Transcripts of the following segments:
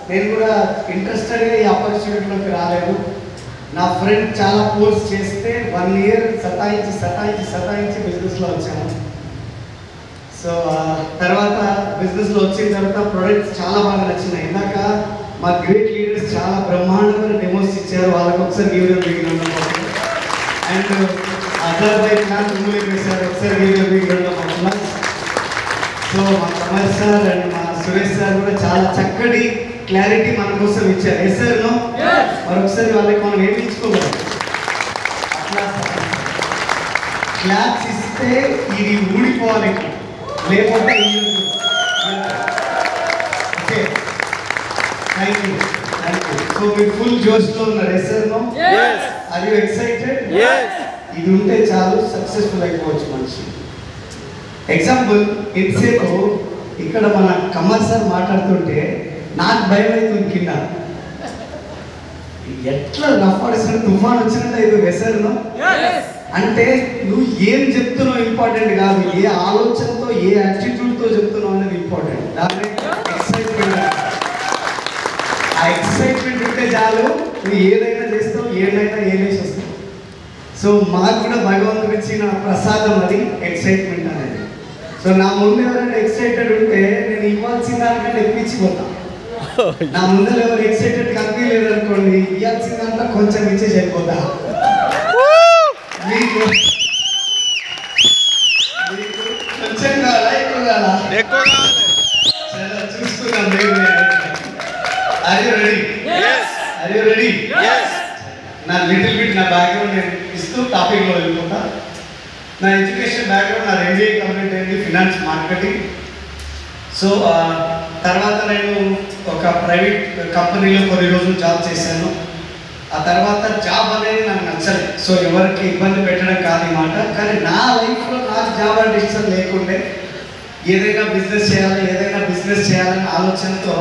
నేను కూడా ఇంట్రెస్టెడ్గా ఈ ఆపర్చునిటీలోకి రాలేదు. నా ఫ్రెండ్ చాలా కోర్స్ చేస్తే 1 year సతాయించి బిజినెస్లో వచ్చాను. సో తర్వాత బిజినెస్లో వచ్చిన తర్వాత ప్రొడక్ట్స్ చాలా బాగా నచ్చినాయి. ఇందాక మా గ్రేట్ లీడర్స్ చాలా బ్రహ్మాండమైన డెమోస్ ఇచ్చారు. వాళ్ళకి ఒకసారి give big round of applause. And other వైపు నా తుమ్ములు వేశారు, ఒకసారి give big round of applause. So మా కమల్ సార్ అండ్ మా సురేష్ సార్ కూడా చాలా చక్కటి క్లారిటీ మన కోసం ఇచ్చారు. Yes sir no? మరొకసారి వాళ్ళకి మనం ఏమి ఇచ్చుకోవాలి, క్లాప్స్ ఇస్తే ఇది ఊడిపోవాలి, లేకపోతే ఓకే. Thank you. సో మీరు ఫుల్ జోష్లో ఉన్నారు. Yes sir no? Are you excited? ఇది ఉంటే చాలు, సక్సెస్ఫుల్ అయిపోవచ్చు మనిషి. ఎగ్జాంపుల్, ఇంతసేపు ఇక్కడ మన కమల్ సార్ మాట్లాడుతుంటే నాకు భయం అవుతుంది. కింద ఎట్లా రఫాడిసిన తుఫాన్ వచ్చినట్టు ఇది వెసరును అంటే నువ్వు ఏం చెప్తున్నావు ఇంపార్టెంట్ కాదు, ఏ ఆలోచనతో ఏ యాటిట్యూడ్తో చెప్తున్నావు అనేది ఇంపార్టెంట్. దాని ఎక్సైట్మెంట్, ఆ ఎక్సైట్మెంట్ ఉంటే చాలు, నువ్వు ఏదైనా చేస్తావు, ఏదైనా ఏమేసి వస్తావు. సో మాకు కూడా భగవంతుడు ఇచ్చిన ప్రసాదం అది ఎక్సైట్మెంట్ అనేది. సో నా ముందు ఎవరైనా ఎక్సైటెడ్ ఉంటే నేను ఇవ్వాల్సిన దానికంటే ఎక్కించిపోతాను. నా ముందర ఎవరు ఎక్సైటెడ్ కనిపించలేదు అనుకోండి, ఇవ్వాల్సిన దాంట్లో కొంచెం ఇచ్చేసి వెళ్ళిపోతా. మీకు కొంచెం కావాలా, ఎక్కువ కావాలా? చాలా చూసుకున్నాం. Are you ready? నా లిటిల్ బిట్ నా బ్యాక్గ్రౌండ్ నేను ఇస్తూ టాపిక్లో వెళ్ళిపోతా. నా ఎడ్యుకేషన్ బ్యాక్గ్రౌండ్, నా MBA కంప్లీట్ అయింది, ఫినాన్స్ మార్కెటింగ్. సో తర్వాత నేను ఒక ప్రైవేట్ కంపెనీలో కొన్ని రోజులు జాబ్ చేశాను. ఆ తర్వాత జాబ్ అనేది నాకు నచ్చలేదు. సో ఎవరికి ఇబ్బంది పెట్టడం కాదు ఈ మాట, కానీ నా లైఫ్లో నాకు జాబ్ అంటే ఇష్టం లేకుండే ఏదైనా బిజినెస్ చేయాలని ఆలోచనతో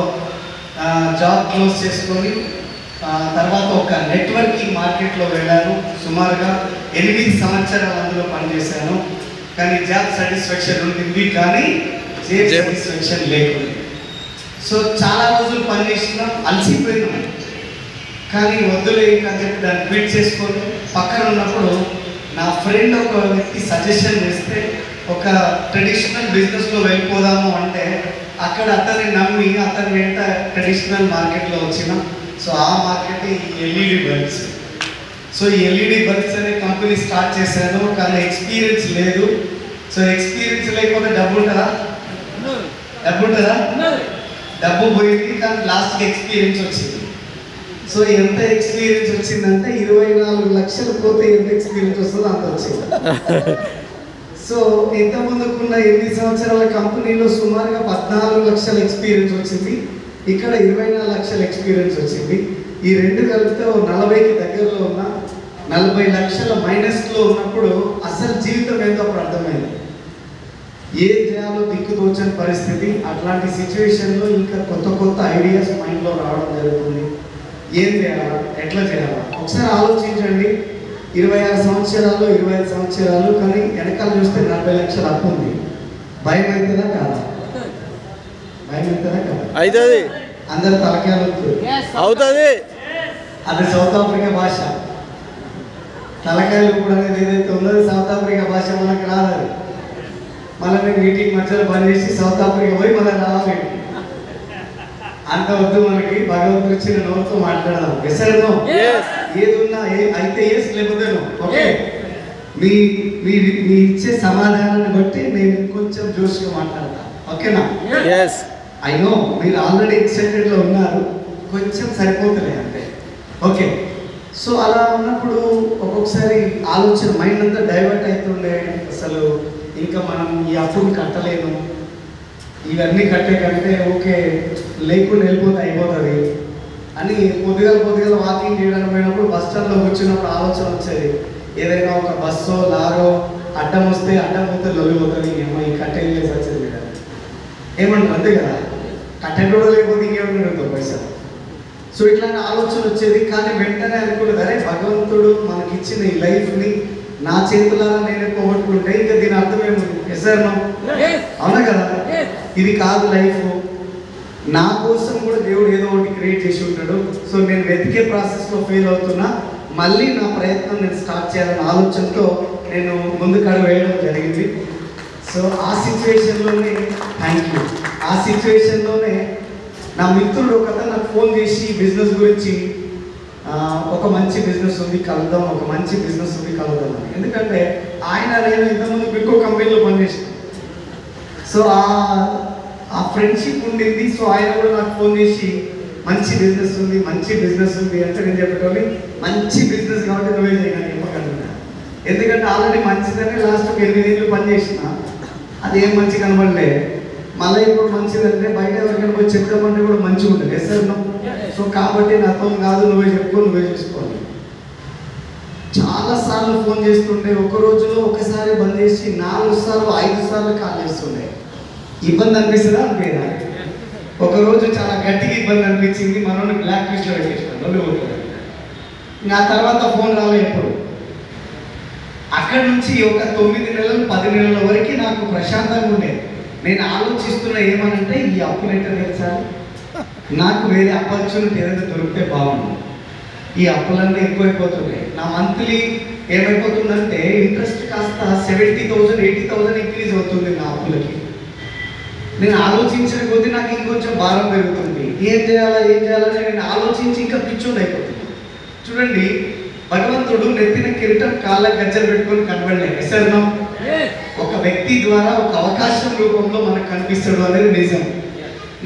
జాబ్ క్లోజ్ చేసుకొని తర్వాత ఒక నెట్వర్కింగ్ మార్కెట్లో వెళ్ళాను. సుమారుగా 8 సంవత్సరాలు అందులో పనిచేశాను. కానీ జాబ్ సాటిస్ఫాక్షన్ ఉంటుంది, కానీ జాబ్ సాటిస్ఫాక్షన్ లేకుండా. సో చాలా రోజులు పనిచేసినాం, అలసిపోయినాం. కానీ వద్దులే ఇంకా చెప్పి దాన్ని క్విట్ చేసుకొని పక్కన ఉన్నప్పుడు నా ఫ్రెండ్ ఒక వ్యక్తి సజెషన్ చేస్తే ఒక ట్రెడిషనల్ బిజినెస్లో వెళ్ళిపోదాము అంటే అక్కడ అతన్ని నమ్మి అతని వెంట ట్రెడిషనల్ మార్కెట్లో వచ్చిన. సో ఆ మార్కెట్ LED బల్బ్స్. సో ఈ LED బల్బ్స్ అనే కంపెనీ స్టార్ట్ చేశాను, కానీ ఎక్స్పీరియన్స్ లేదు. సో ఎక్స్పీరియన్స్ లేకపోతే డబ్బు ఉంటుందా? డబ్బు పోయింది, కానీ లాస్ట్కి ఎక్స్పీరియన్స్ వచ్చింది. సో ఎంత ఎక్స్పీరియన్స్ వచ్చిందంటే 24 లక్షలు పోతే ఎంత ఎక్స్పీరియన్స్ వస్తుందో అంత వచ్చింది. సో ఇంత ముందుకున్న 8 సంవత్సరాల కంపెనీలో సుమారుగా 14 లక్షల ఎక్స్పీరియన్స్ వచ్చింది. ఇక్కడ 24 లక్షల ఎక్స్పీరియన్స్ వచ్చింది. ఈ రెండు కలిపితే 40కి దగ్గరలో ఉన్న 40 లక్షల మైనస్లో ఉన్నప్పుడు అసలు జీవితం ఏంటో అప్పుడు అర్థమైంది. ఏం చేయాలో దిక్కుతోచని పరిస్థితి. అట్లాంటి సిచ్యువేషన్లో ఇంకా కొత్త ఐడియాస్ మైండ్లో రావడం జరుగుతుంది. ఏం చేయాలా, ఎట్లా చేయాలా? ఒకసారి ఆలోచించండి. 26 సంవత్సరాలు 25 సంవత్సరాలు, కానీ వెనకాల చూస్తే 40 లక్షల అప్పు ఉంది. భయం అవుతుందా కాదా? అవుతుంది. అందరు తలకాయలు అవుతుంది. అది సౌత్ ఆఫ్రికా భాష. తలకాయలు కూడా అనేది ఏదైతే ఉందో సౌత్ ఆఫ్రికా భాష మనకు రాదు. మళ్ళీ నేను మీటింగ్ మధ్యలో పని చేసి సౌత్ ఆఫ్రికా పోయి మళ్ళీ రావాలి. అంత వద్దు మనకి. భగవంతుడు ఇచ్చిన నోరుతో మాట్లాడదాం. ఎసరనో ఏది ఉన్నా అయితే లేకపోతే ఓకే. మీ ఇచ్చే సమాధానాన్ని బట్టి నేను కొంచెం జోష్గా మాట్లాడతాను. ఓకేనా? ఐ నో మీరు ఆల్రెడీ ఎక్సైటెడ్లో ఉన్నారు, కొంచెం సరిపోతుంది అంటే. ఓకే. సో అలా ఉన్నప్పుడు ఒక్కొక్కసారి ఆలోచన మైండ్ అంతా డైవర్ట్ అవుతుండే. అసలు ఇంకా మనం ఈ అప్పుని కట్టలేము, ఇవన్నీ కట్టే కంటే ఓకే లేకుండా వెళ్ళిపోతే అయిపోతుంది అని పొద్దుగాల వాకింగ్ చేయడానికి పోయినప్పుడు బస్ స్టాండ్లో కూర్చున్నప్పుడు ఆలోచన వచ్చేది. ఏదైనా ఒక బస్సో లారో అడ్డం పోతే లొల్లిపోతుంది. ఏమో ఈ కట్టేది వచ్చేది కదా, ఏమంటారు అంతే కదా. కట్టెలు కూడా లేకపోతే ఇంకేమన్నా పైసలు. సో ఇట్లాంటి ఆలోచన వచ్చేది. కానీ వెంటనే అనుకున్నది, అరే భగవంతుడు మనకిచ్చిన ఈ లైఫ్ని నా చేతులారా నేను పోగొట్టుకుంటే ఇంకా దీని అర్థం ఏముంది? ఎస్ఆర్నో? అవునా కదా. ఇది కాదు లైఫ్. నా కోసం కూడా దేవుడు ఏదో ఒకటి క్రియేట్ చేసి ఉంటాడు. సో నేను వెతికే ప్రాసెస్లో ఫెయిల్ అవుతున్నా, మళ్ళీ నా ప్రయత్నం నేను స్టార్ట్ చేయాలన్న ఆలోచనతో నేను ముందుకు అడుగు వేయడం జరిగింది. సో ఆ సిచ్యువేషన్లోనే ఆ సిచ్యువేషన్లోనే నా మిత్రుడు ఒక నాకు ఫోన్ చేసి బిజినెస్ గురించి ఒక మంచి బిజినెస్ ఉంది కలుద్దాం, ఒక మంచి బిజినెస్ ఉంది కలుద్దాం అని. ఎందుకంటే ఆయన నేను ఇంతకుముందు ఇంకో కంపెనీలో పనిచేసాను. సో ఆ ఫ్రెండ్షిప్ ఉండింది. సో ఆయన కూడా నాకు ఫోన్ చేసి మంచి బిజినెస్ ఉంది అంటే నేను చెప్పేటోని మంచి బిజినెస్ కాబట్టి నువ్వే చేయగలను చెప్పగలుగుతా. ఎందుకంటే ఆల్రెడీ మంచిదని లాస్ట్ 8 ఏళ్ళు పనిచేసిన, అది ఏం మంచి కనబడలే. మళ్ళీ ఇప్పుడు మంచిదంటే బయట ఎవరికైనా పోయి చెప్తామంటే కూడా మంచిగా ఉంటుంది సార్. సో కాబట్టి నాతో కాదు, నువ్వే చూసుకోవాలి. చాలాసార్లు ఫోన్ చేస్తుంటే ఒక రోజులో ఒకసారి బంద్ చేసి 4 సార్లు 5 సార్లు కాల్ చేస్తుండే. ఇబ్బంది అనిపిస్తుందా అనిపించదా? ఒకరోజు చాలా గట్టిగా ఇబ్బంది అనిపించింది, మనల్ని బ్లాక్ లిస్ట్లో పెట్టేసాను. నా తర్వాత ఫోన్ రాలేదు ఎప్పుడు. అక్కడి నుంచి ఒక 9 నెలలు 10 నెలల వరకు నాకు ప్రశాంతంగా ఉండేది. నేను ఆలోచిస్తున్న ఏమనంటే ఈ అప్పులు ఎట్లా తెచ్చాలి, నాకు వేరే ఆపర్చునిటీ ఏదైనా దొరికితే బాగుంది. ఈ అప్పులన్నీ ఎక్కువైపోతున్నాయి. నా మంత్లీ ఏమైపోతుందంటే ఇంట్రెస్ట్ కాస్త 70,000 80,000 ఇంక్రీజ్ అవుతుంది నా అప్పులకి. నేను ఆలోచించిన కొద్దీ నాకు ఇంకొంచెం భారం పెరుగుతుంది. ఏం చేయాలని నేను ఆలోచించి ఇంకా పిచ్చోడు అయిపోతుంది. చూడండి, భగవంతుడు నెత్తిన కిరీటం కాళ్ళ గజ్జలు పెట్టుకొని కనబడలేదు సార్. ఒక వ్యక్తి ద్వారా ఒక అవకాశం రూపంలో మనకు కనిపిస్తాడు అనేది నిజం.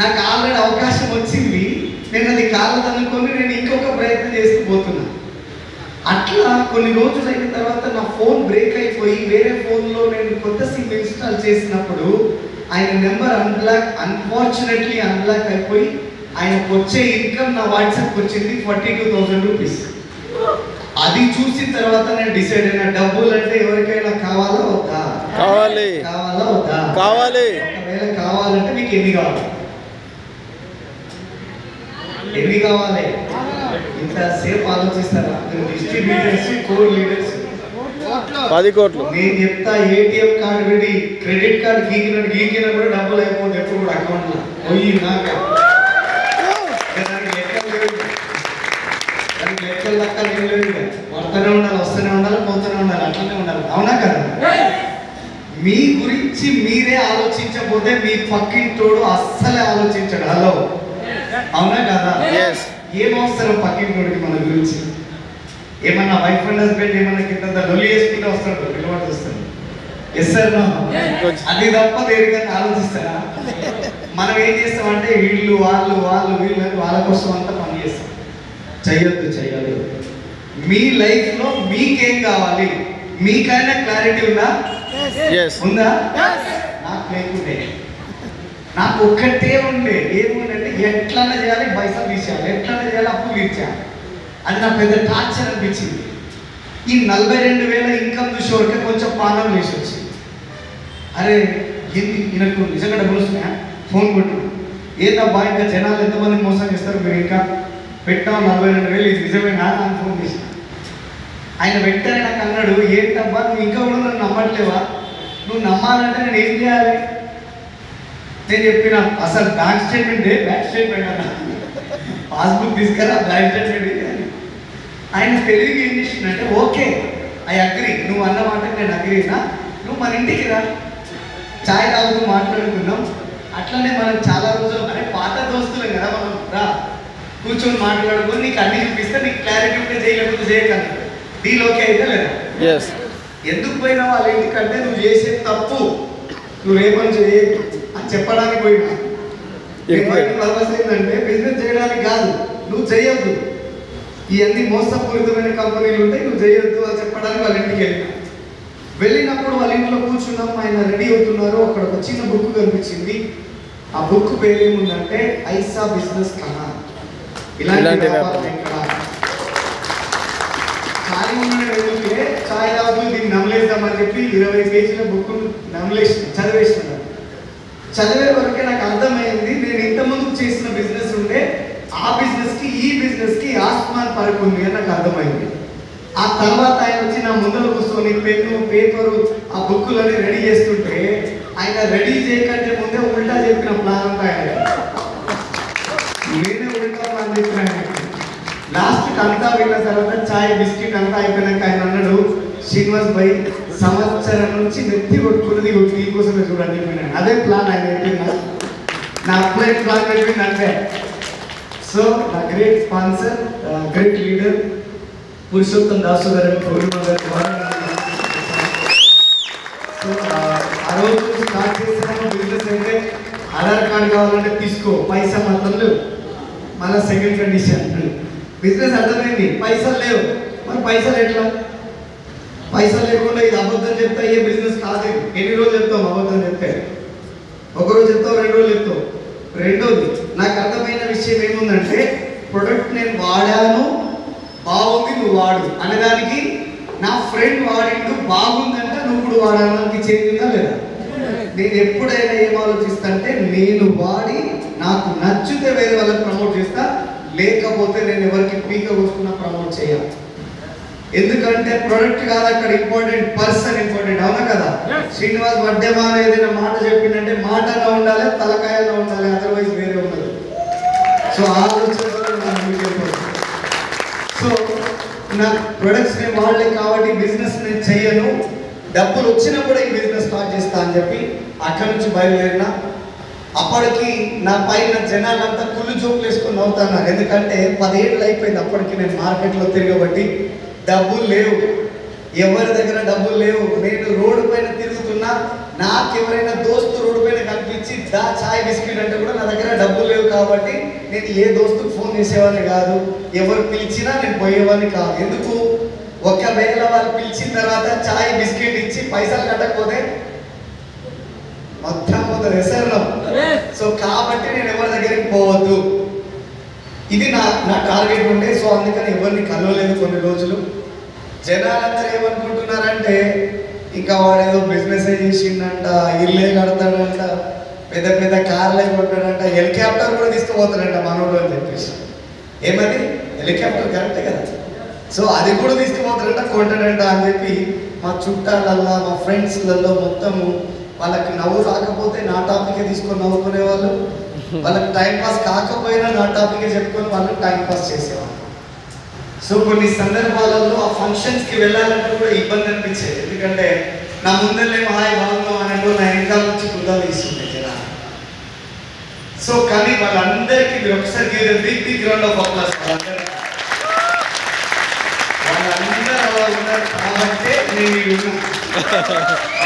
నాకు ఆల్రెడీ అవకాశం వచ్చింది, నేను అది కాలదనుకొని నేను ఇంకొక ప్రయత్నం చేస్తూ పోతున్నా. అట్లా కొన్ని రోజులు అయిన తర్వాత నా ఫోన్ బ్రేక్ అయిపోయి వేరే ఫోన్లో నేను కొత్త సిమ్ ఇన్స్టాల్ చేసినప్పుడు ఆయన నెంబర్ అన్ఫార్చునేట్లీ అన్బ్లాక్ అయిపోయి ఆయనకు వచ్చే ఇన్కమ్ నా వాట్సాప్కి వచ్చింది 42,000 రూపీస్. అది చూసిన తర్వాత నేను డిసైడ్ అయినా, డబ్బులు అంటే ఎవరికైనా కావాలా వద్దా? కావాలి. ఒకవేళ కావాలంటే మీకు ఎన్ని కావాలి? ఇంతసేపు ఆలోచిస్తారా? డిస్ట్రిబ్యూటర్స్, కోర్ లీడర్స్ 10 కోట్లు. నేను చెప్తా, ఏటీఎం కార్డు పెట్టి క్రెడిట్ కార్డు గీకిన కూడా డబ్బులు అయిపోతుంది ఎప్పుడు కూడా అకౌంట్లో పోయి. దానికి లెక్కలు దక్కలు ఏం లేదు. పడుతూనే ఉండాలి, వస్తూనే ఉండాలి, పోతూనే ఉండాలి, అట్లనే ఉండాలి. అవునా కదా? మీ గురించి మీరే ఆలోచించకపోతే మీ పక్కింటోడు అస్సలే ఆలోచించాడు. హలో, అవునా కదా? ఏం అవసరం పక్కింటోడికి మన గురించి? ఏమన్నా వైఫ్ అండ్ హస్బెండ్ ఏమన్నా కింద లొల్లి చేసుకుంటే వస్తాడు, పిల్లవాడు వస్తాడు. ఎస్ సార్, అది తప్ప దేనికన్నా ఆలోచిస్తారా? మనం ఏం చేస్తామంటే వీళ్ళు వాళ్ళ కోసం అంతా పని చేస్తాం. చెయ్యొద్దు. మీ లైఫ్లో మీకేం కావాలి, మీకైనా క్లారిటీ ఉందా? నాకు లేకుండే, నాకు ఒక్కటే ఉండే. ఏముందంటే ఎట్లన్నా చేయాలి, పైసలు తీసేయాలి, ఎట్లన్నా చేయాలి, అప్పులు తీర్చాలి. అది నా పెద్ద టార్చర్ అనిపించింది. ఈ 42,000 ఇన్కమ్ చూసే వరకే కొంచెం పానం వేసి వచ్చింది. అరే ఏంది ఈయనకు నిజంగా డబ్బులు వస్తున్నాయా? ఫోన్ కొట్టు. ఏందబ్బా ఇంకా జనాలు ఎంతమంది మోసం చేస్తారు, మీరు ఇంకా పెట్టాం 42,000, ఇది నిజమేనా అని ఫోన్ చేసిన. ఆయన వెంటనే నాకు అన్నాడు, ఏంటబ్బా నువ్వు ఇంకా కూడా నన్ను నమ్మట్లేవా? నువ్వు నమ్మాలంటే నేను ఏం చేయాలి? నేను చెప్పిన అసలు బ్యాంక్ స్టేట్మెంట్ అన్న, పాస్బుక్ తీసుకురా, బ్యాంక్ స్టేట్మెంట్. ఆయన తెలివికి ఏం చేసిందంటే, ఓకే ఐ అగ్రీ, నువ్వు అన్న మాటకి నేను అగ్రీనా, నువ్వు మన ఇంటికి రా, ఛాయ్ తాగుతూ మాట్లాడుకున్నాం. అట్లనే మనం చాలా రోజులు అరే పాత దోస్తులం కదా, మనం రా కూర్చొని మాట్లాడుకొని నీకు అన్ని చూపిస్తే నీకు క్లారిటీ ఉంటే చేయలేకపోతే చేయగలరు. డీల్ ఓకే అయితే లేదా? ఎందుకు పోయినా వాళ్ళ ఇంటికంటే నువ్వు చేసే తప్పు, నువ్వేమని చేయకు అని చెప్పడానికి పోయినా. పర్పస్ ఏంటంటే బిజినెస్ చేయడానికి కాదు, నువ్వు చేయొద్దు, ఇవన్నీ మోసపూరితమైన కంపెనీలు ఉంటాయి, నువ్వు చేయొద్దు అని చెప్పడానికి వాళ్ళ ఇంటికి వెళ్ళినప్పుడు వాళ్ళ ఇంట్లో కూర్చున్నాం. ఆయన రెడీ అవుతున్నారు. అక్కడ ఒక చిన్న బుక్ కనిపించింది. ఆ బుక్ పేరు ఏముందంటే ఐసా బిజినెస్ కన్నా. ఇలాంటి ఖాళీ ఉండడం ఛాయ్ తాగుతూ దీన్ని నమ్మలేద్దామని చెప్పి 20 పేజీల బుక్ చదివేసినాను. చదివే వరకే నాకు అర్థమైంది, నేను ఇంతకుముందు చేసిన బిజినెస్ ఉంటే ఆ బిజినెస్కి ఈ బిజినెస్కి ఆస్మాన్ ఫరక్ ఉంది అని నాకు అర్థమైంది. ఆ తర్వాత ఆయన వచ్చి నా ముందర కూర్చొని పెన్ను పేపరు ఆ బుక్కులన్నీ రెడీ చేస్తుంటే ఆయన రెడీ చేయకంటే ముందే ఉల్టా చెప్పిన ప్లాన్ అంతా ఆయన నేనే ఉంటాను అని చెప్పినాను. లాస్ట్ అంతా విన్న తర్వాత చాయ్ బిస్కెట్ అంతా అయిపోయినాక ఆయన అన్నాడు, శ్రీనివాస్ భాయ్ సంవత్సరం నుంచి నెత్తి కొట్టుకున్నది టీ కోసమే చూడండి చెప్పినాను. అదే ప్లాన్ ఆయన చెప్పిందా, నా అప్లైడ్ ప్లాన్ చెప్పింది అంటే. సో నా great sponsor, great leader Purushottam Dasu గారు, పూర్ణిమ గారు. సో ఆ రోజు స్టార్ట్ చేసాము బిజినెస్. అయితే ఆధార్ కార్డు కావాలంటే తీసుకో, పైసా మాత్రం లేవు. మళ్ళీ సెకండ్ కండిషన్, బిజినెస్ అర్థమైంది, పైసలు లేవు. మరి పైసలు ఎట్లా? పైసలు లేకుండా ఇది అబద్ధం చెప్తే ఏ బిజినెస్ కాదు. ఎన్ని రోజులు చెప్తాం అబద్ధం చెప్తే? ఒకరోజు చెప్తావు, 2 రోజులు చెప్తావు. రెండోది, నాకు అర్థమైన విషయం ఏముందంటే, ప్రొడక్ట్ నేను వాడాను, బాగుంది, నువ్వు వాడు అనేదానికి నా ఫ్రెండ్ వాడిండు, బాగుందంట, నువ్వు కూడా వాడడానికి చేరిందా లేదా? నేను ఎప్పుడైనా ఏం ఆలోచిస్తాంటే, నేను వాడి నాకు నచ్చితే వేరే వాళ్ళకి ప్రమోట్ చేస్తా, లేకపోతే నేను ఎవరికి పీక కోసుకున్నా ప్రమోట్ చేయాలి. ఎందుకంటే ప్రొడక్ట్ కాదు అక్కడ ఇంపార్టెంట్, పర్సన్ ఇంపార్టెంట్. అవునా కదా? శ్రీనివాస్ వడ్డేమా ఏదైనా మాట చెప్పిందంటే మాటలో ఉండాలి, తలకాయలో ఉండాలి, అదర్వైజ్ వేరే ఉండదు. సో సో నా ప్రొడక్ట్స్ నేను వాడలే కాబట్టి బిజినెస్ నేను చెయ్యను, డబ్బులు వచ్చినప్పుడు ఈ బిజినెస్ స్టార్ట్ చేస్తా అని చెప్పి అక్కడి నుంచి బయలుదేరిన. అప్పటికి నా పైన జనాలంతా కుళ్ళు జోకులు వేసుకొని నవ్వుతున్నారు. ఎందుకంటే 10 ఏళ్ళు అయిపోయింది అప్పటికి నేను మార్కెట్లో తిరగబట్టి. డబ్బులు లేవు, ఎవరి దగ్గర డబ్బులు లేవు. నేను రోడ్డు పైన తిరుగుతున్నా, నాకు ఎవరైనా దోస్తు రోడ్డు పైన కనిపించి దా చాయ్ బిస్కెట్ అంటే కూడా నా దగ్గర డబ్బులు లేవు. కాబట్టి నేను ఏ దోస్తుకు ఫోన్ చేసేవాడిని కాదు, ఎవరు పిలిచినా నేను పోయేవాడిని కాదు. ఎందుకు? ఒకవేళ వాళ్ళు పిలిచిన తర్వాత చాయ్ బిస్కెట్ ఇచ్చి పైసలు కట్టకపోతే మొత్తం పోతుంది ఎసర్లో. సో కాబట్టి నేను ఎవరి దగ్గరికి పోవద్దు, ఇది నా టార్గెట్ ఉండే. సో అందుకని ఎవరిని కలవలేదు కొన్ని రోజులు. జనాలందరూ ఏమనుకుంటున్నారంటే, ఇంకా వాడేదో బిజినెస్ చేసిండంట, ఇల్లే కడతాడంట, పెద్ద పెద్ద కార్లే కొట్టాడంట, హెలికాప్టర్ కూడా తీసుకుపోతాడంట మనోడు అని చెప్పేసి. ఏమది హెలికాప్టర్ కరెక్టే కదా? సో అది కూడా తీసుకుపోతాడంట, కొంటాడంట అని చెప్పి మా చుట్టాలల్లో, మా ఫ్రెండ్స్లలో మొత్తము వాళ్ళకి నవ్వు రాకపోతే నా టాపికే తీసుకొని నవ్వుకునే వాళ్ళు, వాళ్ళకి టైం పాస్ కాకపోయినా నా టాపికే చెప్పుకొని వాళ్ళు టైం పాస్ చేసేవాళ్ళు. సో కొన్ని సందర్భాలలో ఆ ఫంక్షన్స్కి వెళ్ళాలంటే కూడా ఇబ్బంది అనిపించేది. ఎందుకంటే నా ముందరేమో హాయ్ బాగున్నాం అన్నట్టు నా వెనకాల నుంచి బుద్ధాలు ఇస్తుండే జనాలు. సో కానీ వాళ్ళందరికీ మీరు ఒకసారి బిగ్ రౌండ్ ఆఫ్ అప్లాస్. వాళ్ళందరూ అలా ఉన్నారు కాబట్టి నేను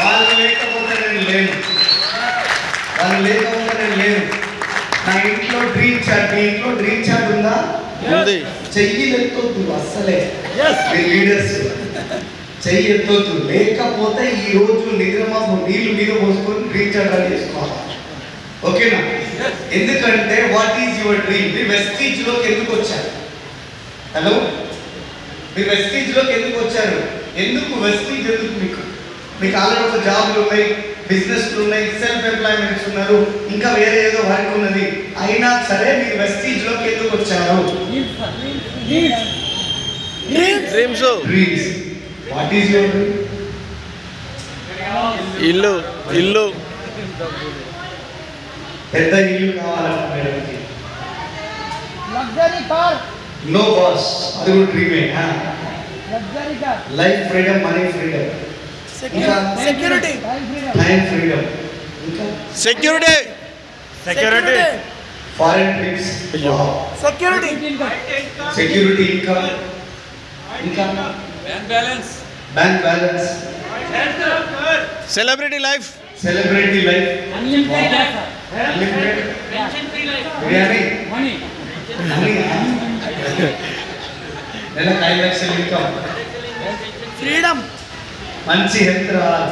వాళ్ళు లేకపోతే నేను లేను, వాళ్ళు లేకపోతే నేను లేను. నా ఇంట్లో డ్రీమ్ చాట్, మీ ఇంట్లో డ్రీమ్ చాట్ ఉందా? చెయ్యి ఎత్తొద్దు, అస్సలే లీడర్స్ చెయ్యి ఎత్తొద్దు. లేకపోతే ఈ రోజు నిద్రమాపు నీళ్లు మీద పోసుకొని డ్రీమ్ చాట్ అని చేసుకోవాలి. ఓకేనా? ఎందుకంటే వాట్ ఈజ్ యువర్ డ్రీమ్? మీరు వెస్టీజ్ లోకి ఎందుకు వచ్చారు? హలో, మీరు వెస్టీజ్ లోకి ఎందుకు వచ్చారు? ఎందుకు వెస్టీజ్? ఎందుకు? మీకు ఆల్రెడీ ఒక జాబ్లు ఉన్నాయి, బిజినెస్లు ఉన్నాయి, సెల్ఫ్ ఎంప్లాయ్మెంట్స్ ఉన్నారు, ఇంకా వేరే ఏదో వర్క్ ఉన్నది. అయినా సరే మీరు వెస్టీజ్ లోకి ఎందుకు వచ్చారు? Dreams. What is your dream? ఇల్లు. ఇల్లు, పెద్ద ఇల్లు కావాలంటే నో బాస్, అది కూడా డ్రీమే. Life freedom, money freedom, security, time freedom, ఇంకా సెక్యూరిటీ, ఫారెన్ ట్రిప్స్, సెక్యూరిటీ, ఇంకా bank balance, celebrity life, biryani, నెలకు 5 లక్షలు ఇన్కమ్, ఫ్రీడమ్, మంచి హెల్త్ రావాలి.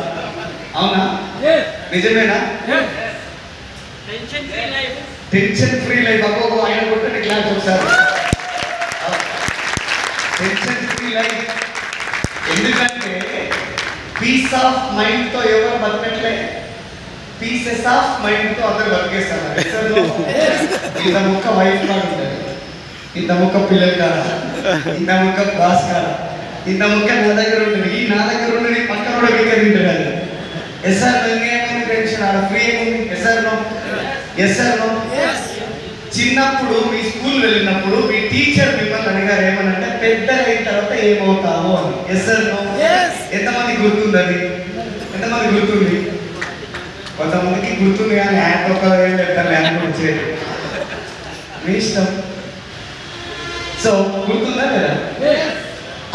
అవునా? నిజమేనా? Tension free life. అబ్బో ఆయన కొట్టండి క్లాస్ ఒకసారి. Tension free life. ఎందుకంటే పీస్ ఆఫ్ మైండ్ తో ఎవరు బతకట్లే, పీసెస్ ఆఫ్ మైండ్ తో అందరు బతికేస్తారు. ఇంత ముక్క వైఫ్ కాదు ఉంటుంది, ఇంత ముక్క పిల్లలు కాదు, ఇంత ముక్క బాస్ కాదు, ఇంత ముక్క నా దగ్గర ఉంటుంది, ఈ నా దగ్గర ఉండి పక్కన కూడా వీకే తింటున్నారు. ఎస్ఆర్ ఇంకేముంది టెన్షన్? ఆడ ఫ్రీ ఏముంది? Yes sir no? చిన్నప్పుడు మీ స్కూల్ వెళ్ళినప్పుడు మీ టీచర్ మిమ్మల్ని అడిగారు ఏమనంటే పెద్దగా అయిన తర్వాత ఏమవుతావు అని. Yes sir no? ఎంతమంది గుర్తుంది అది? ఎంతమంది గుర్తుంది? కొంతమందికి గుర్తుంది కానీ హ్యాండ్ ఒక ల్యాండ్ వచ్చేది మీ ఇష్టం. సో గుర్తుందా లేదా?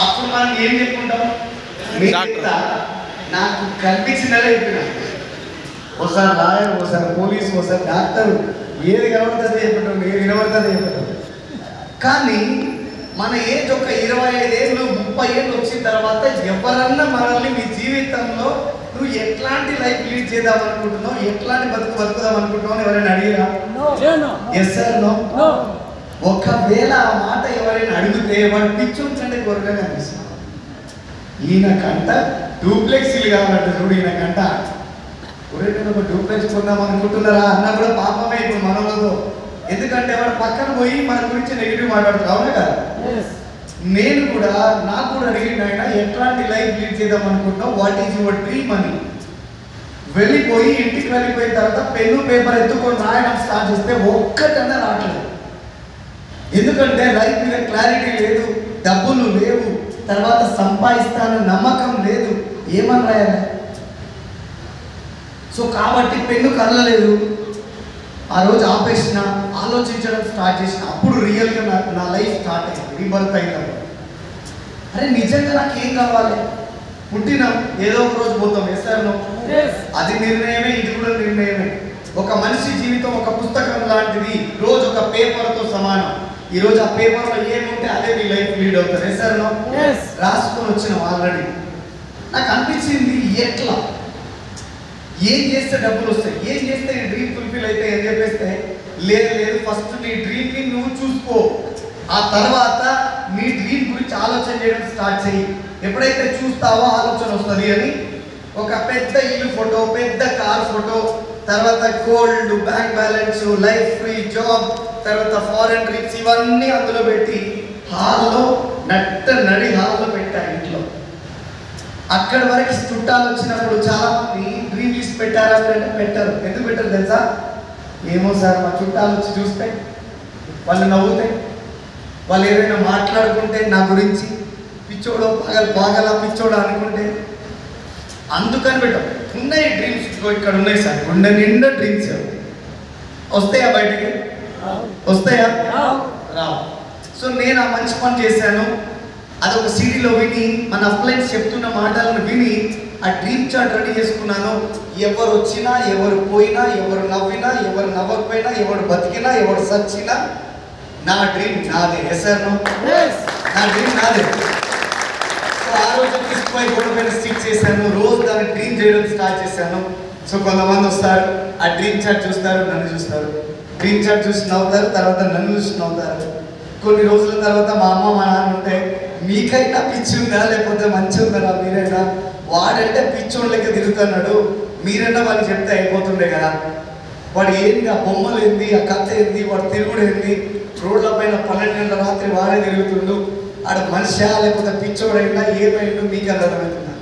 అప్పుడు మనం ఏం చెప్పుకుంటాం? నాకు కనిపించిందనే చెప్పిన. ఒకసారి లాయర్, ఒకసారి పోలీసు, ఒకసారి డాక్టర్, ఏది కనబడుతుంది చెప్పటం, ఏది వినబడుతుంది చెప్పటం. కానీ మన ఏజ్ ఒక 25 ఏళ్ళు 30 ఏళ్ళు వచ్చిన తర్వాత ఎవరన్నా మనల్ని మీ జీవితంలో నువ్వు ఎట్లాంటి లైఫ్ లీడ్ చేద్దాం అనుకుంటున్నావు, ఎట్లాంటి బతుకుదాం అనుకుంటున్నావు అని ఎవరైనా అడిగిరా? Yes sir no? ఒకవేళ ఆ మాట ఎవరైనా అడిగితే వాడు పిచ్చోని కంటే గొర్రెగా కనిపిస్తున్నాడు. ఈయనకంట డూప్లెక్స్ ఇల్లు కావాలంటే చూడు, ఈయనకంట నేను ఒక డూప్లెక్స్ కొందాం అనుకుంటున్నారా అన్న కూడా పాపమే ఇప్పుడు మనలో. ఎందుకంటే వాడు పక్కన పోయి మన గురించి నెగిటివ్ మాట్లాడుతున్నారు, అవునా కదా? నేను కూడా నాకు కూడా అడిగిన ఆయన ఎట్లాంటి లైఫ్ లీడ్ చేద్దాం అనుకుంటున్నావు, వాట్ ఈజ్ యువర్ డ్రీమ్ అని. వెళ్ళిపోయి ఇంటికి వెళ్ళిపోయిన తర్వాత పెన్ను పేపర్ ఎత్తుకొని రాయడం స్టార్ట్ చేస్తే ఒక్కటన్నా రావట్లేదు. ఎందుకంటే లైఫ్ మీద క్లారిటీ లేదు, డబ్బులు లేవు, తర్వాత సంపాదిస్తానన్న నమ్మకం లేదు, ఏమని రాయాలి? సో కాబట్టి పెన్ను కదలలేదు. ఆ రోజు ఆపేసిన, ఆలోచించడం స్టార్ట్ చేసిన. అప్పుడు రియల్గా నా లైఫ్ స్టార్ట్ అయింది, రీబర్త్ అయింది. అరే నిజంగా నాకు ఏం కావాలి? పుట్టినాం, ఏదో ఒక రోజు పోతాం. ఎస్ఆర్నో? అది నిర్ణయమే, ఇది కూడా నిర్ణయమే. ఒక మనిషి జీవితం ఒక పుస్తకం లాంటిది, రోజు ఒక పేపర్తో సమానం. ఈరోజు ఆ పేపర్లో ఏముంటే అదే మీ లైఫ్ లీడ్ అవుతుంది. ఎస్ఆర్నో? రాసుకొని వచ్చినాం ఆల్రెడీ. నాకు అనిపించింది ఎట్లా, ఏం చేస్తే డబ్బులు వస్తాయి, ఏం చేస్తే నీ డ్రీమ్ ఫుల్ఫిల్ అయితే అని చెప్పేస్తే లేదు ఫస్ట్ నీ డ్రీమ్ని నువ్వు చూసుకో, ఆ తర్వాత నీ డ్రీమ్ గురించి ఆలోచన చేయడం స్టార్ట్ చేయి. ఎప్పుడైతే చూస్తావో ఆలోచన వస్తుంది అని ఒక పెద్ద ఇల్లు ఫోటో, పెద్ద కార్ ఫోటో, తర్వాత gold, bank balance, life free job, తర్వాత ఫారెన్ ట్రిప్స్, ఇవన్నీ అందులో పెట్టి హాల్లో నడి హాల్లో పెట్టా ఇంట్లో. అక్కడి వరకు చుట్టాలు వచ్చినప్పుడు చాలా మంది డ్రీమ్ లిస్ట్ పెట్టారంటే పెట్టారు. ఎందుకు పెట్టారు తెలుసా? ఏమో సార్ మా చుట్టాలు వచ్చి చూస్తే, వాళ్ళు నవ్వుతే, వాళ్ళు ఏదైనా మాట్లాడుకుంటే నా గురించి పిచ్చోడో బాగలా పిచ్చోడో అనుకుంటే, అందుకని పెట్టాం. ఉన్నాయి డ్రీమ్స్, ఇక్కడ ఉన్నాయి సార్, గుండె నిండా డ్రీమ్స్. వస్తాయా బయటికి? వస్తాయా? రావు. సో నేను ఆ మంచి పని చేశాను. అదొక సీడీలో విని, మన అప్లైన్స్ చెప్తున్న మాటలను విని ఆ డ్రీమ్ చార్ట్ రెడీ చేసుకున్నాను. ఎవరు వచ్చినా, ఎవరు పోయినా, ఎవరు నవ్వినా, ఎవరు నవ్వకపోయినా, ఎవరు బతికినా, ఎవరు సచ్చినా, నా డ్రీమ్ నాదే. Yes sir no? నా డ్రీమ్ నాదే. సో ఆ రోజు తీసుకుపోయి గోడ పైన స్టిక్ చేశాను. రోజు దాన్ని డ్రీమ్ చేయడం స్టార్ట్ చేశాను. సో కొంతమంది వస్తారు, ఆ డ్రీమ్ చార్ట్ చూస్తారు, నన్ను చూస్తారు. డ్రీమ్ చార్ట్ చూసి నవ్వుతారు, తర్వాత నన్ను చూసి నవ్వుతారు. కొన్ని రోజుల తర్వాత మా అమ్మ మా నాన్న ఉంటే, మీకైనా పిచ్చి ఉందా లేకపోతే మంచి ఉందా, మీరైనా వాడంటే పిచ్చోళ్ళ లెక్క తిరుగుతున్నాడు, మీరైనా వాళ్ళు చెప్తే అయిపోతుండే కదా. వాడు ఏంది, ఆ బొమ్మలు ఏంది, ఆ కథ ఏంది, వాడు తిరుగుడు ఏంది, రోడ్ల పైన 12 గంటల రాత్రి వాడే తిరుగుతుండు, ఆడ మనిషా లేకపోతే పిచ్చోడైనా ఏమైండు మీకు అర్థమవుతున్నా.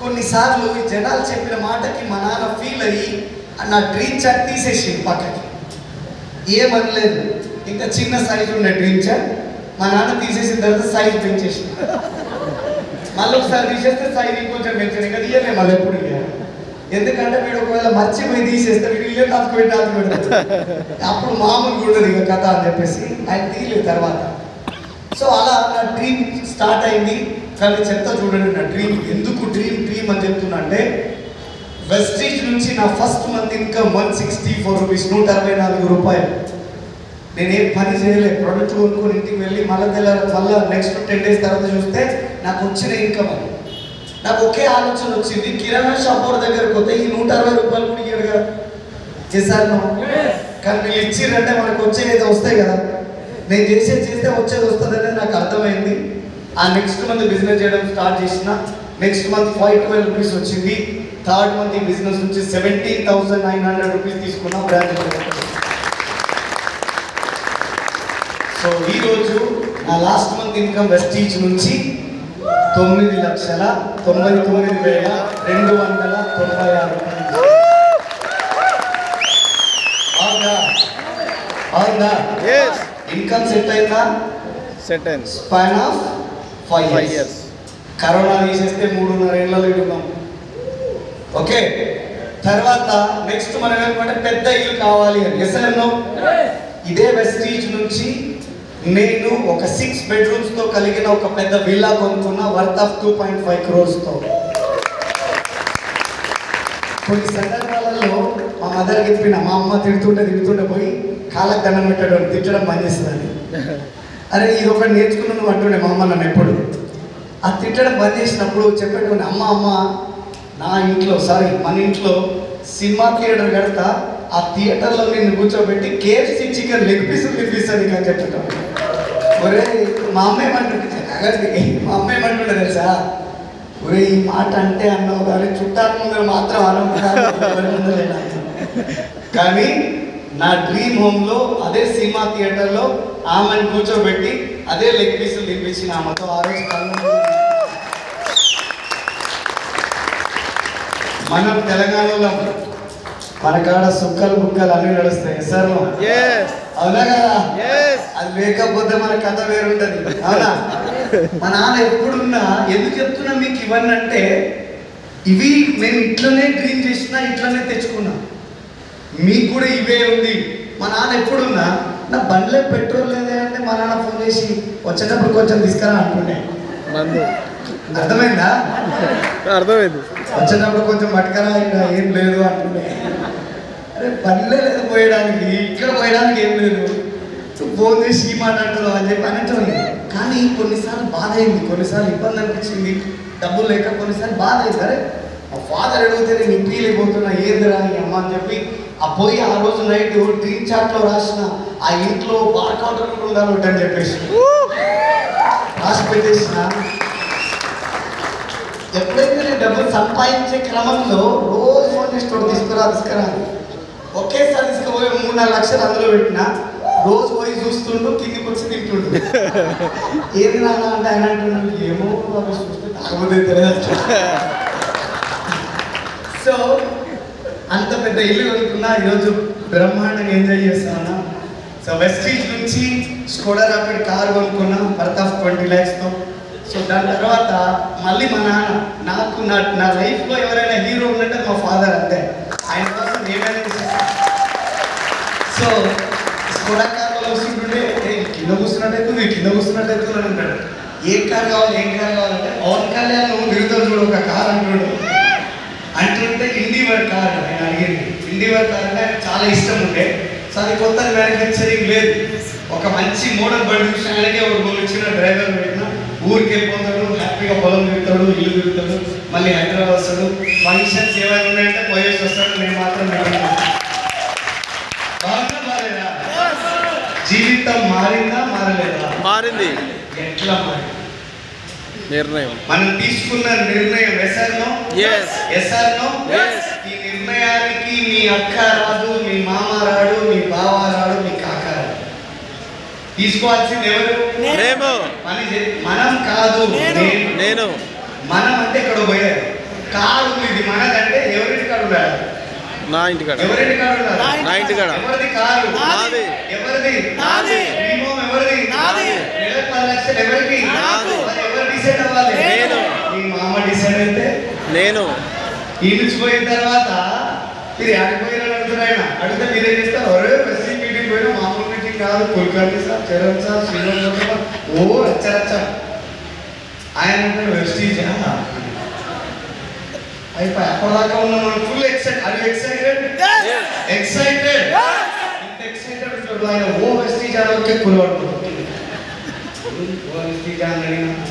కొన్నిసార్లు ఈ జనాలు చెప్పిన మాటకి మా నాన్న ఫీల్ అయ్యి నా డ్రీమ్ చార్ట్ తీసేసి పక్కకి, ఏమనలేదు. ఇంకా చిన్న సైజు ఉండే డ్రీమ్ చార్ట్ మా నాన్న తీసేసిన తర్వాత సైజ్ పెంచేసిన. మళ్ళీ ఒకసారి తీసేస్తే సైజ్ ఇంకొంచెం పెంచాను. ఇంకా తీయలే మళ్ళీ ఎప్పుడు. ఎందుకంటే వీడు ఒకవేళ మర్చిపోయి తీసేస్తే వీడు ఇల్లే పెడతాడు, అప్పుడు మామూలుగా ఉండదు ఇక కథ అని చెప్పేసి ఆయన తీయలేదు తర్వాత. సో అలా నా డ్రీమ్ స్టార్ట్ అయింది. కానీ చెప్తా చూడండి నా డ్రీమ్. ఎందుకు డ్రీమ్ అని చెప్తున్నా అంటే, వెస్టీజ్ నుంచి నా ఫస్ట్ మంత్ ఇన్కమ్ 164 రూపీస్, 164 రూపాయలు. నేనేం పని చేయలేదు, ప్రోడక్ట్ కొనుక్కొని ఇంటికి వెళ్ళి మళ్ళీ నెక్స్ట్ 10 డేస్ తర్వాత చూస్తే నాకు వచ్చిన ఇన్కమ్ అది. నాకు ఒకే ఆలోచన వచ్చింది, కిరాణా షాప్ వాడి దగ్గరకు పోతే ఈ 160 రూపాయలు కూడా ఇయ్యాడు కదా. చేశాను. కానీ వీళ్ళు ఇచ్చిర్రంటే మనకు వచ్చేది ఏదో వస్తాయి కదా. నేను చేస్తే వచ్చేది వస్తుంది అనేది నాకు అర్థమైంది. ఆ నెక్స్ట్ మంత్ బిజినెస్ చేయడం స్టార్ట్ చేసిన. నెక్స్ట్ మంత్ 512 రూపీస్ వచ్చింది. థర్డ్ మంత్ ఈ బిజినెస్ నుంచి 17,900 రూపీస్ తీసుకున్నా బ్రాంచ్. సో ఈరోజు నా లాస్ట్ మంత్ ఇన్కమ్ వెస్టీజ్ నుంచి 9,99,296 రూపాయలు. అయిందా? ఎస్ ఇన్కమ్ సెట్ అయిందా? సెట్ అయింది span of 5 5 years. Years corona తీసేస్తే 3.5 ఏళ్ళలో ఇటున్నాం. ఓకే, తర్వాత నెక్స్ట్ మనం ఏమంటే పెద్ద ఇల్లు కావాలి అని. Yes sir no? ఇదే వెస్టీజ్ నుంచి నేను ఒక 6 bedrooms తో కలిగిన ఒక పెద్ద విల్లా కొనుక్కున్నా, వర్త్ ఆఫ్ 2.5 crores తో. కొన్ని సందర్భాలలో మా మదర్ చెప్పిన, మా అమ్మ తిడుతుంటే పోయి కాళ్ళకు దండం పెట్టడం, తిట్టడం బంద్ చేస్తుందని. అరే ఇది ఒకటి నేర్చుకున్నాను నువ్వు అంటుండే మా అమ్మ నన్ను ఎప్పుడు. ఆ తిట్టడం బంద్ చేసినప్పుడు చెప్పేటువంటి అమ్మ నా ఇంట్లో మన ఇంట్లో సినిమా థియేటర్ కడతా, ఆ థియేటర్లో నిన్ను కూర్చోబెట్టి KFC చికెన్ లెగ్ పీసులు తినిపిస్తాను అని చెప్పేటం. ఒరే మా అమ్మ ఏమంటుండే తెలుసా, ఒరే ఈ మాట అంటే అన్నావు కానీ చుట్టాల ముందర మాత్రం అన్నావు. కానీ నా డ్రీమ్ హోమ్లో అదే సినిమా థియేటర్లో ఆమెను కూర్చోబెట్టి అదే లెగ్ పీసులు తినిపించిన ఆమెతో ఆ రోజు మనం తెలంగాణలో మన కాడ సుక్కలు బుక్కలు అన్నీ నడుస్తాయి. సార్ అవునా కదా? అది లేకపోతే మన కథ వేరుంటది. అవునా? మా నాన్న ఎప్పుడున్నా ఎందుకు చెప్తున్నా మీకు ఇవన్నీ అంటే, ఇవి మేము ఇట్లనే డ్రీమ్ చేసినా ఇట్లనే తెచ్చుకున్నా, మీకు కూడా ఇవే ఉంది. మా నాన్న ఎప్పుడున్నా నా బండ్లే పెట్రోల్ లేదే అంటే మా నాన్న ఫోన్ చేసి వచ్చేటప్పుడు కొంచెం తీసుకురా అంటుండే. అర్థమైందా? అర్థమైంది. వచ్చేటప్పుడు కొంచెం మటకరా ఏం లేదు అంటుండే. అరే బండ్లే లేదు పోయడానికి, ఇక్కడ పోయడానికి ఏం లేదు, ఫోన్ చేసి ఈ మాట అంటున్నావు అని చెప్పి అనేటోండి. కానీ కొన్నిసార్లు బాధ అయింది, కొన్నిసార్లు ఇబ్బంది అనిపించింది, డబ్బులు లేక కొన్నిసార్లు బాధ అయింది. అరే మా ఫాదర్ అడిగితే నేను ఇంటిపోతున్నా ఏందిరా ఈ అమ్మ అని చెప్పి ఆ పోయి ఆ రోజు నైట్ డ్రీమ్ చార్ట్లో రాసిన ఆ ఇంట్లో బార్ కౌంటర్ కూడా ఉండాలి అని చెప్పేసి రాసి పెట్టేసిన. ఎప్పుడైతే నేను డబ్బులు సంపాదించే క్రమంలో రోజు ఫోన్ చేసి తీసుకురా ఒకేసారి తీసుకుపోయి 3-4 లక్షలు అందులో పెట్టినా, రోజు పోయి చూస్తుండు, కిందికి వచ్చి తింటుండు. ఏది నాన్న అంటే ఆయన అంటున్నాడు, ఏమో అవి చూస్తే తాగబోతే తెలియదు. సో అంత పెద్ద ఇల్లు కొనుక్కున్నా, ఈరోజు బ్రహ్మాండంగా ఎంజాయ్ చేస్తాను. సో వెస్టీజ్ నుంచి స్కోడా రాపిడ్ కార్ కొనుక్కున్నా, వర్త్ ఆఫ్ 20 lakhsతో. సో దాని తర్వాత మళ్ళీ మా నాన్న నాకు నా లైఫ్లో ఎవరైనా హీరో ఉన్నట్టే మా ఫాదర్, అంతే. ఆయన కోసం ఏమైనా సో స్కోడా కార్లో కూర్చుంటుండే, కింద కూర్చున్నట్టయితే కింద కూర్చున్నట్టయితే అని అంటాడు. ఏ కార్ కావాలంటే పవన్ కళ్యాణ్ నువ్వు తిరుగుతావు చూడు ఒక కార్ అంటుంటే ఇండివర్ కార్ ఆయన అడిగింది. ఇండివర్ కార్ అంటే ఆయన చాలా ఇష్టం ఉండే. సో అది కొత్త మ్యానుఫ్యాక్చరింగ్ లేదు, ఒక మంచి మోడల్ బండి చూసి ఆయనకే ఒక వచ్చిన డ్రైవర్ పెట్టిన ఊరికి వెళ్ళిపోతాడు, హ్యాపీగా పొలం తిరుగుతాడు, ఇల్లు తిరుగుతాడు, మళ్ళీ హైదరాబాద్ వస్తాడు, ఫంక్షన్స్ ఏమైనా ఉన్నాయంటే పోయేసి వస్తాడు. నేను మాత్రం మారేదా? జీవితం మారిందా మారలేదా? మారింది. ఎట్లా మారింది? నిర్ణయం, మనం తీసుకున్న నిర్ణయం. ఎస్ఆర్నో? ఎస్ఆర్నో? ఈ నిర్ణయానికి మీ అక్క రాదు, మీ మామ రాడు, మీ బావ రాడు, మీ కాక రాడు. తీసుకోవాల్సింది ఎవరు? మనం కాదు, నేను. మనం అంటే ఇక్కడ పోయారు. కారు ఇది మనదంటే ఎవరింటి కాడు రాదు? నా ఇంటి కాడ. ఎవరింటి కాడు రాదు? నా ఇంటి కాడ. ఎవరిది కారు? నాది. ఎవరిది? నాది. రీమోమ్ ఎవరిది? నాది. 10 లక్షలు ఎవరికి? నాకు. ఎవరు డిసైడ్ అవ్వాలి? నేను. మీ మామ డిసైడ్ అయితే నేను. ఈ నుంచి పోయిన తర్వాత మీరు ఆడిపోయిన అడుగుతున్నాయన అడిగితే మీరేం చెప్తారు? ఒరే బస్సీ మీటింగ్ పోయినా మామూలు మీటింగ్ కాదు, కుల్కర్ణి సార్, చరణ్ సార్, శ్రీనివాస్ ఓ రచ్చ. ఆయన అంటే వెస్టీజా అయిపోయి అప్పటిదాకా ఉన్న మనం ఫుల్ ఎక్సైటెడ్. అది ఎక్సైటెడ్ ఇంత ఎక్సైటెడ్ ఉంటాడు ఆయన. ఓ వెస్టీజ్ అని వచ్చే కులవాడుతుంది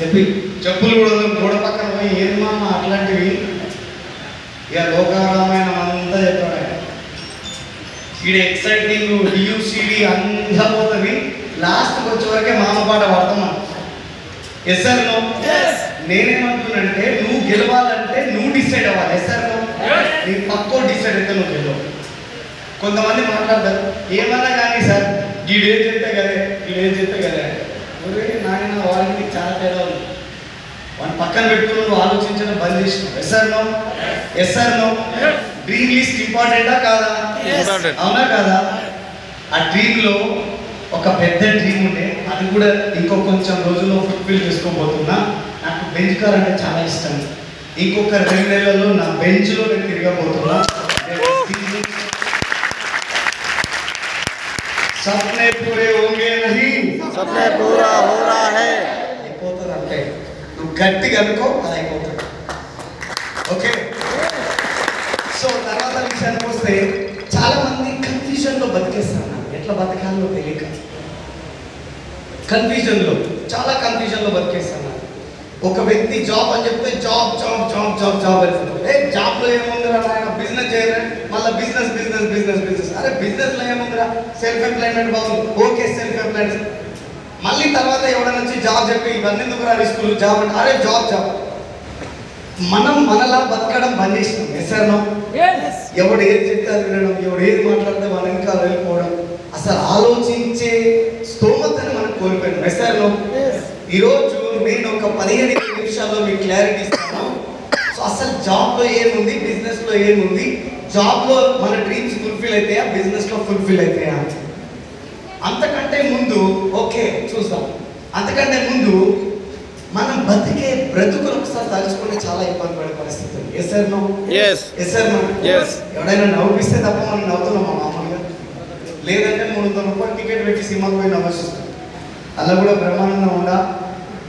చెప్పి చెప్పులు కూడా గోడ పక్కన పోయి ఏం మామ అట్లాంటివి ఇక లోకారామాయణం అంతా చెప్పాడు ఆయన. ఈడ ఎక్సైటింగ్ డియూసిడి అంతా పోతుంది, లాస్ట్కి వచ్చే వరకే మామ పాట పడతాం. ఎస్ఆర్నో? నేనేమంటున్నానంటే నువ్వు గెలవాలంటే నువ్వు డిసైడ్ అవ్వాలి. ఎస్ఆర్నో? నీ పక్కో డిసైడ్ అయితే నువ్వు గెలవు. కొంతమంది మాట్లాడతారు ఏమన్నా కానీ సార్ ఈడేం చెప్తే కదే ఒరే నాయన వాళ్ళకి చాలా తేడా ఉంది, వాడిని పక్కన పెట్టుకుని నువ్వు ఆలోచించడం బంద్ చేసినావు. ఎస్ఆర్నో? డ్రీమ్ లిస్ట్ ఇంపార్టెంటా కాదా? అవునా కాదా? ఆ డ్రీమ్లో ఒక పెద్ద డ్రీమ్ ఉండే, అది కూడా ఇంకో కొంచెం రోజుల్లో ఫుల్ఫిల్ చేసుకోబోతున్నా. నాకు బెంచ్ కార్ అంటే చాలా ఇష్టం. ఇంకొక 2 నెలల్లో నా బెంచ్లో నేను తిరగబోతున్నా. సప్నే పూరే హోంగే నహీ, సప్నే పూరా హో రహా హై. అయిపోతుంది అంటే నువ్వు గట్టిగా అనుకో, అది అయిపోతుంది. ఓకే, సో తర్వాత విషయానికి వస్తే చాలా మంది కన్ఫ్యూజన్లో బతికేస్తున్నారు. ఎట్లా బతకాలో తెలియక కన్ఫ్యూజన్లో, చాలా కన్ఫ్యూజన్లో బతికేస్తున్నారు. ఒక వ్యక్తి జాబ్ అని చెప్తే job job job job job వెళ్తుంది. జాబ్లో ఏముందిరా నాయన, బిజినెస్ చేయరా, మళ్ళీ బిజినెస్ బిజినెస్ బిజినెస్ బిజినెస్. అరే బిజినెస్లో ఏముందిరా, సెల్ఫ్ ఎంప్లాయ్మెంట్ బాగుంది, ఓకే సెల్ఫ్ ఎంప్లాయ్మెంట్. మళ్ళీ తర్వాత ఎవడైనా వచ్చి జాబ్ చెప్పి ఇవన్నీ ఎందుకురా రిస్కులు, జాబ్ అంటే అరే జాబ్ జాబ్. మనం మనలా బతకడం బంద్ చేసినాం. ఎస్ఆర్నో, ఎవడు ఏది చెప్తే అది వినడం, ఎవడు ఏది మాట్లాడితే మన వెనకాల వెళ్ళిపోవడం, అసలు ఆలోచించే స్తోమతని మనం కోల్పోయాం. ఎస్ఆర్నో, ఈరోజు నేను ఒక 15 నిమిషాల్లో మీకు క్లారిటీ ఇస్తాను. సో అసలు జాబ్లో ఏముంది, బిజినెస్లో ఏముంది, జాబ్లో మన డ్రీమ్స్ ఫుల్ఫిల్ అవుతాయా, బిజినెస్లో ఫుల్ఫిల్ అవుతాయా. అంతకంటే ముందు ఓకే చూద్దాం. అంతకంటే ముందు మనం బతికే బ్రతుకులు ఒకసారి తలుచుకుంటే చాలా ఇబ్బంది పడే పరిస్థితి. ఎస్ఆర్నో, ఎస్ఆర్నో, ఎవడైనా నవ్విస్తే తప్ప మనం నవ్వుతున్నాం మా మామూలుగా. లేదంటే 300 రూపాయలు టికెట్ పెట్టి సినిమాకి పోయి నవ్వొస్తాం. అలా కూడా బ్రహ్మాండంగా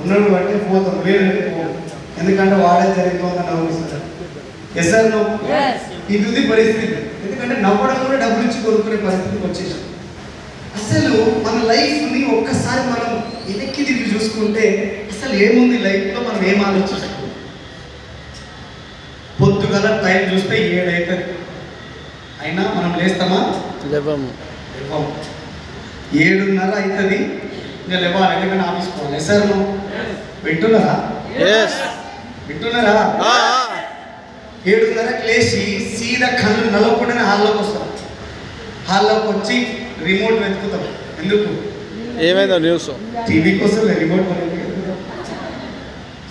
ఉన్నాడు అంటే పోతాం, లేదంటే పోతాం. ఎందుకంటే వాడే జరుగుతుందని నవ్విస్తాడు. ఎస్ఆర్నో, ఇది ఉంది పరిస్థితి. ఎందుకంటే నవ్వడం కూడా డబ్బులు ఇచ్చి కొనుక్కునే పరిస్థితికి వచ్చేసాం. అసలు మన లైఫ్ని ఒక్కసారి మనం వెనక్కి తిరిగి చూసుకుంటే అసలు ఏముంది లైఫ్లో, మనం ఏం ఆలోచిస్తాం. పొద్దుగల టైం చూస్తే 7 అవుతుంది, అయినా మనం లేస్తామా? లేవం. 7:30 అవుతుంది, ఇంకా లేవాలి, ఎందుకంటే ఆఫీస్ పోవాలి. ఎస్ఆర్నో, వింటున్నారా? వింటున్నారా? 7:30కి లేచి సీదా కళ్ళు నలవకుండానే హాల్లోకి వస్తాం. హాల్లోకి వచ్చి రిమోట్ వెతుకుతాం. ఎందుకు? ఏమైందో న్యూస్, టీవీ కోసం రిమోట్.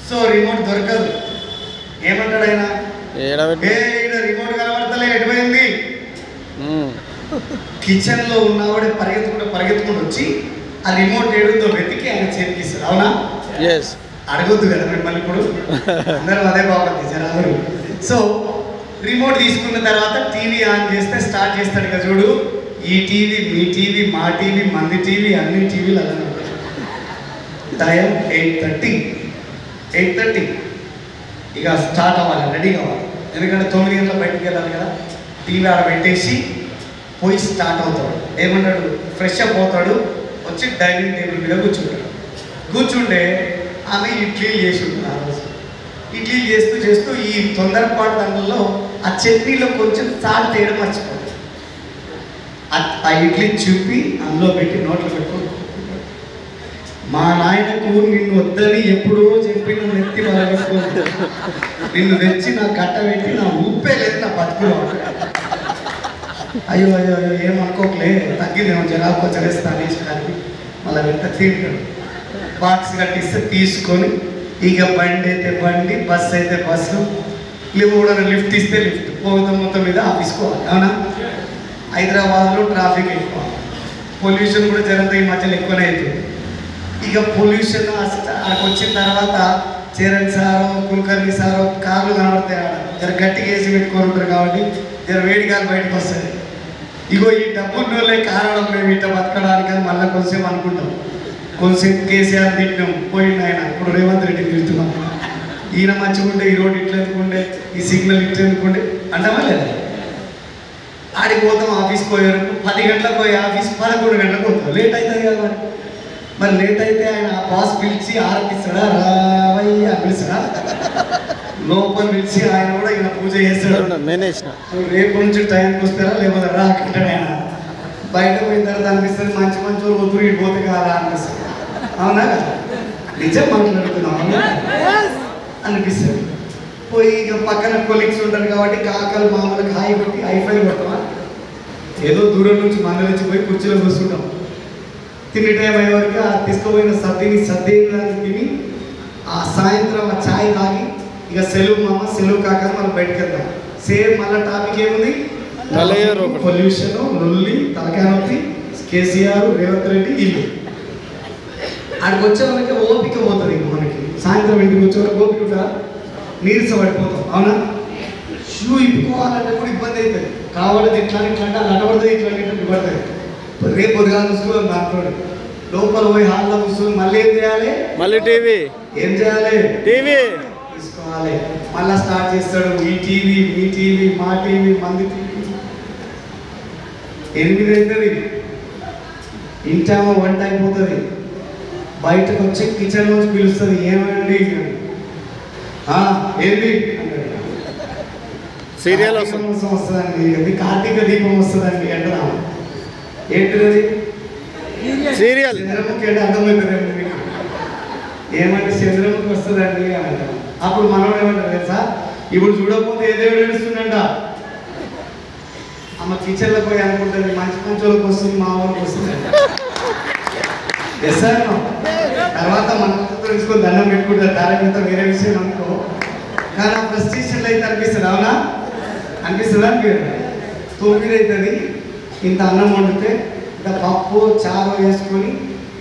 సో రిమోట్ దొరకదు. ఏమంటాడు ఆయన, రిమోట్ కనబడతలే, ఎటుపోయింది? కిచెన్లో ఉన్నవాడే పరిగెత్తుకుంటూ వచ్చి ఆ రిమోట్ ఏడుందో వెతికి ఆయన చేతికి ఇస్తారు. అవునా? అడగొద్దు కదా మిమ్మల్ని ఇప్పుడు, అందరూ అదే బాగుంది జనాలు. సో రిమోట్ తీసుకున్న తర్వాత టీవీ ఆన్ చేస్తే స్టార్ట్ చేస్తాడు కదా చూడు, ఈ టీవీ, మీ టీవీ, మా టీవీ, మంది టీవీ, అన్ని టీవీలు అలానే ఉంటాయి. టైం 8:30 ఇక స్టార్ట్ అవ్వాలి, రెడీ కావాలి. ఎందుకంటే 9 గంటల బయటికి వెళ్ళాలి కదా. టీవీ ఆడ పెట్టేసి పోయి స్టార్ట్ అవుతాడు. ఏమంటాడు, ఫ్రెష్ అప్ అవుతాడు, వచ్చి డైనింగ్ టేబుల్ మీద కూర్చుంటే ఆమె ఇడ్లీలు చేసి ఉంటుంది. ఆ రోజు ఇడ్లీలు చేస్తూ చేస్తూ ఈ తొందరపాటు దానిలో ఆ చట్నీలో కొంచెం సాల్ట్ వేయడం మర్చిపోతుంది. ఆ ఇడ్లీ చూపి అందులో పెట్టి నోట్లో పెట్టుకొని, మా నాయనకు నిన్ను వద్దని ఎప్పుడో చెప్పి నువ్వు నెత్తి బాగా నిన్ను తెచ్చి నా కట్ట పెట్టి నా ఊపే లేదు నా బతుకులో. అయ్యో అయ్యో అయ్యో ఏమనుకోకలే, తగ్గిందేమో జనాలు కొంచెం వేస్తాను కానీ మళ్ళీ వెంట తింటాడు. బాక్స్ కట్టిస్తే తీసుకొని ఇక బండి అయితే బండి, బస్సు అయితే బస్సు, కూడా లిఫ్ట్ ఇస్తే లిఫ్ట్, మొత్తం మీద ఆఫీసుకోవాలి. అవునా? హైదరాబాద్లో ట్రాఫిక్ ఎక్కువ, పొల్యూషన్ కూడా జరంతా ఈ మధ్యలో ఎక్కువనే అవుతుంది. ఇక పొల్యూషన్ అక్కడికి వచ్చిన తర్వాత చరణ్ సారో కుల్కర్ణి సారో కార్లు కనబడతాయి. ఆడ జర గట్టిగా వేసి పెట్టుకొని ఉంటారు కాబట్టి జర వేడి కాలు బయటకు వస్తుంది. ఇగో ఈ డబ్బున్నోళ్ళే కారణం మేము ఇట్లా బతకడానికి అని మళ్ళీ కొంచెం అనుకుంటాం. కొంచెం కేసీఆర్ తిట్టినాం, పోయింది ఆయన, ఇప్పుడు రేవంత్ రెడ్డి తిడుతున్నాం. ఈయన మంచిగా ఉండే, ఈ రోడ్ ఇట్లా ఎందుకుండే, ఈ సిగ్నల్ ఇట్లా ఎందుకుండే అంటామా లేదా? ఆడికి పోతాం, ఆఫీస్కి పోయారు 10 గంటలకు పోయి ఆఫీస్ 11 గంటలకు పోతాం. లేట్ అవుతుంది కదా మరి లేట్ అయితే ఆయన ఆ బాస్ పిలిచి ఆరతిస్తాడా, రావయ్య పిలిచాడా, లోపల పిలిచి ఆయన కూడా ఈయన పూజ చేస్తాడు. రేపు నుంచి టైంకి వస్తారా లేకపోతే రా అంటాడు ఆయన. బయట పోయిన తర్వాత అనిపిస్తుంది మంచి మంచి వాళ్ళు వద్దు ఇడిపోతే కాదా అనిపిస్తుంది. అవునా కదా? నిజం మాట్లాడుతున్నాం అనిపిస్తుంది. పోయి ఇక పక్కన కొలీగ్స్ ఉంటారు కాబట్టి కాకలు మామూలుగా హాయి కొట్టి హైఫై కొట్టమా, ఏదో దూరం నుంచి మంది నుంచి పోయి కుర్చీలో కూర్చుంటాం. తినే టైం అయ్యే వరకు ఆ తీసుకుపోయిన సర్దిని తిని ఆ సాయంత్రం ఆ ఛాయ్ తాగి ఇక సెలవు మామ సెలవు కాక మనం బయటకు వెళ్తాం. సేమ్ మళ్ళీ టాపిక్ ఏముంది, పొల్యూషన్, లొల్లి, తలకాయ నొప్పి, కేసీఆర్, రేవంత్ రెడ్డి, ఇల్లు. ఆడికి వచ్చే వాళ్ళకి ఓపిక పోతుంది. ఇంక మనకి సాయంత్రం ఇంటికి వచ్చే వాళ్ళకి ఓపిక ఉంటా, నీరస పడిపోతాం. అవునా? షూ ఇప్పుకోవాలంటే కూడా ఇబ్బంది అవుతుంది. కావాలంటే ఇట్లా ఇట్లా అంటే అలా పడుతుంది, ఇట్లా ఇట్లా పడుతుంది. రేపు పొద్దుగా చూసుకోవాలి దాంట్లో లోపల పోయి హాల్లో కూర్చొని మళ్ళీ ఏం చేయాలి? మళ్ళీ టీవీ ఏం చేయాలి? టీవీ తీసుకోవాలి. మళ్ళా స్టార్ట్ చేస్తాడు ఈ టీవీ, మీ టీవీ, మా టీవీ, మంది టీవీ. 8 అవుతుంది, ఇంటామో వంట అయిపోతుంది. బయటకు వచ్చి కిచెన్ నుంచి పిలుస్తుంది, ఏమండి ఏంది సీరియల్ వస్తుందండి, అది కార్తీక దీపం వస్తుందండి అంటున్నా. ఏంటిది? సీరియల్. చంద్రముఖి అంటే అర్థమవుతుందండి మీకు. ఏమంటే చంద్రముఖి వస్తుందండి అని అంటాం. అప్పుడు మనోడు ఏమంటారు తెలుసా? ఇప్పుడు చూడకపోతే ఏ దేవుడు ఏడుస్తుందంట. అమ్మ కిచెన్లో పోయి అనుకుంటుంది, మంచి మంచోళ్ళకి వస్తుంది, మా వాళ్ళకి వస్తుంది. Yes sir. తర్వాత మనం తెలుసుకొని దండం పెట్టుకుంటారు. తారకంతా వేరే విషయం అనుకో, కానీ ఆ ప్రెస్టీషన్లో అయితే అనిపిస్తుంది. అవునా? అనిపిస్తుందా? అనిపించదు. 9 అవుతుంది, ఇంత అన్నం వండితే ఇంత పప్పు చారు వేసుకొని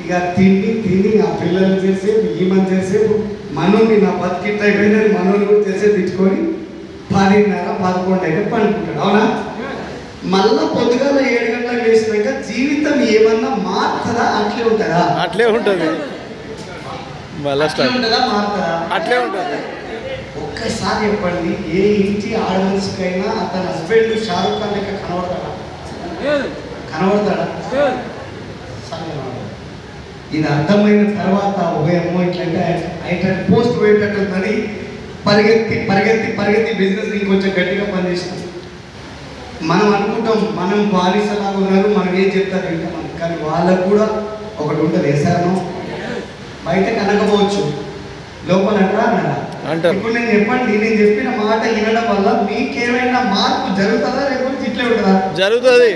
ఇక తిని ఆ పిల్లలు చేసేపు, ఈమెను చేసేపు, మనోని నా బతికిట్ అయిపోయిందని మనోని కూడా చేసేపు తెచ్చుకొని 10:30, 11 అయితే పండుకుంటాడు. అవునా? మళ్ళా పొద్దుగాల 7 గంటలకు వేసినాక జీవితం ఏమన్నా మారుతుందా? అట్లే ఉంటుందా? అట్లే ఉంటుంది. మళ్ళా స్టార్ట్ ఉంటుందా? మారుతుందా? అట్లే ఉంటుంది. ఒక్కసారి చెప్పండి, ఏ ఇంటి ఆడమనిషికైనా అతని హస్బెండ్ షారుఖ్ ఖాన్ లెక్క కనబడతాడా? కనబడతాడా? ఇది అర్థమైన తర్వాత ఉభయమో ఇట్లంటే అయితే పోస్ట్ పోయేటట్టుందని పరిగెత్తి బిజినెస్ ఇంకొంచెం గట్టిగా పనిచేస్తాం. మనం అనుకుంటాం మనం బానిసలాగా ఉన్నారు, మనం ఏం చెప్తారు వింటాం. కానీ వాళ్ళకు కూడా ఒకటి ఉంటుంది, వేసారనో బయట కనకపోవచ్చు, లోపల అంటారా? ఇప్పుడు నేను చెప్పిన మాట వినడం వల్ల మీకేమైనా మార్పు జరుగుతుందా? లేకపోతే ఇట్లే ఉంటుందా? జరుగుతుంది.